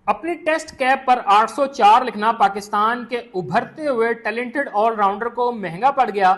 अपनी test cap पर 804 लिखना पाकिस्तान के उभरते हुए टैलेंटेड ऑलराउंडर को महंगा पड़ गया।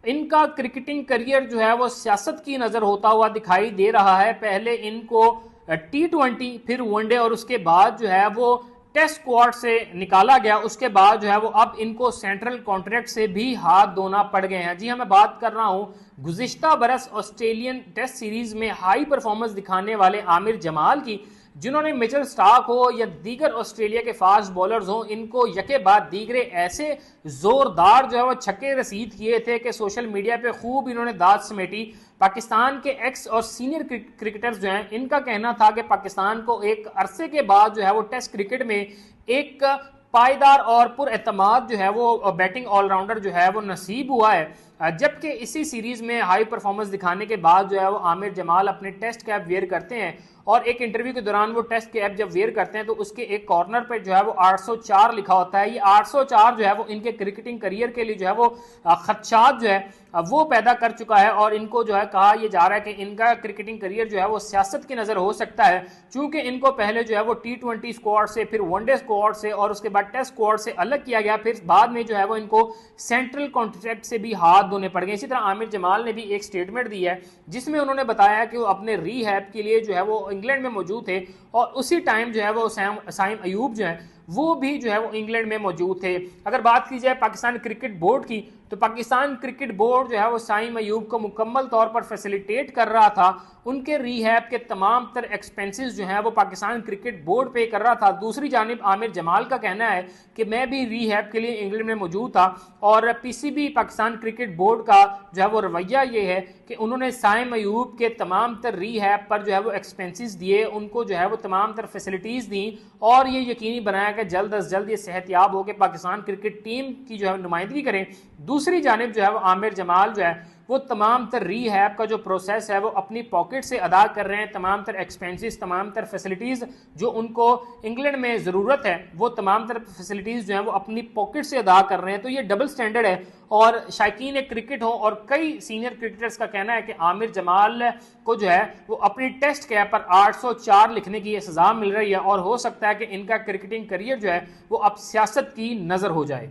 इनका क्रिकेटिंग करियर जो है वो सियासत की नजर होता हुआ दिखाई दे रहा है। पहले इनको T20 फिर वनडे और उसके बाद जो है वो टेस्ट स्क्वाड से निकाला गया। उसके बाद जो है वो अब इनको सेंट्रल कॉन्ट्रैक्ट से भी हाथ धोना पड़ गए हैं। जी हाँ, मैं बात कर रहा हूं गुज़िश्ता बरस ऑस्ट्रेलियन टेस्ट सीरीज में हाई परफॉर्मेंस दिखाने वाले आमिर जमाल की, जिन्होंने मिचेल स्टार्क हो या दीगर ऑस्ट्रेलिया के फास्ट बॉलर्स हो, इनको यके बाद दीगरे ऐसे जोरदार जो है वो छक्के रसीद किए थे कि सोशल मीडिया पे खूब इन्होंने दाद समेटी। पाकिस्तान के एक्स और सीनियर क्रिकेटर्स जो हैं, इनका कहना था कि पाकिस्तान को एक अरसे के बाद जो है वो टेस्ट क्रिकेट में एक पायदार और पुरएतमाद जो है वो बैटिंग ऑलराउंडर जो है वो नसीब हुआ है। जबकि इसी सीरीज में हाई परफॉर्मेंस दिखाने के बाद जो है वो आमिर जमाल अपने टेस्ट कैप वेयर करते हैं और एक इंटरव्यू के दौरान वो टेस्ट कैप जब वेयर करते हैं तो उसके एक कॉर्नर पर जो है वो 804 लिखा होता है। ये 804 जो है वो इनके क्रिकेटिंग करियर के लिए जो है वो खदशात जो है वो पैदा कर चुका है और इनको जो है कहा यह जा रहा है कि इनका क्रिकेटिंग करियर जो है वो सियासत की नजर हो सकता है, चूंकि इनको पहले जो है वो T20 स्क्वाड से, फिर वनडे स्क्वाड से और उसके बाद टेस्ट स्क्वाड से अलग किया गया, फिर बाद में जो है वो इनको सेंट्रल कॉन्ट्रैक्ट से भी हाथ धोने पड़ गए। इसी तरह आमिर जमाल ने भी एक स्टेटमेंट दी है जिसमें उन्होंने बताया कि वो अपने रीहैब के लिए जो है वो इंग्लैंड में मौजूद थे और उसी टाइम जो है वो साइम अयूब जो है वो भी जो है वो इंग्लैंड में मौजूद थे। अगर बात की जाए पाकिस्तान क्रिकेट बोर्ड की, तो पाकिस्तान क्रिकेट बोर्ड जो है वो साइम अयूब को मुकम्मल तौर पर फैसिलिटेट कर रहा था। उनके रीहैब के तमाम तर एक्सपेंसेस जो है वो पाकिस्तान क्रिकेट बोर्ड पे कर रहा था। दूसरी जानिब आमिर जमाल का कहना है कि मैं भी रीहैब के लिए इंग्लैंड में मौजूद था और पीसीबी पाकिस्तान क्रिकेट बोर्ड का जो है वो रवैया ये है कि उन्होंने साइम अयूब के तमाम तर रीहैब पर जो है वो एक्सपेंसेस दिए, उनको जो है वो तमाम तर फैसिलिटीज़ दी और ये यकीनी बनाया कि जल्द अज जल्द ये सेहतयाब हो के पाकिस्तान क्रिकेट टीम की जो है नुमाइंदगी करें। दूसरी जानिब जो है वो आमिर जमाल जो है वो तमाम तर रीहैब का जो प्रोसेस है वो अपनी पॉकेट से अदा कर रहे हैं। तमाम तर एक्सपेंसेस, तमाम तर फैसिलिटीज़ जो उनको इंग्लैंड में ज़रूरत है वो तमाम तर फैसिलिटीज़ जो है वो अपनी पॉकेट से अदा कर रहे हैं। तो ये डबल स्टैंडर्ड है और शायकीन क्रिकेट हो और कई सीनियर क्रिकेटर्स का कहना है कि आमिर जमाल को जो है वो अपनी टेस्ट कैप पर 804 लिखने की सजा मिल रही है और हो सकता है कि इनका क्रिकेटिंग करियर जो है वो अब सियासत की नज़र हो जाए।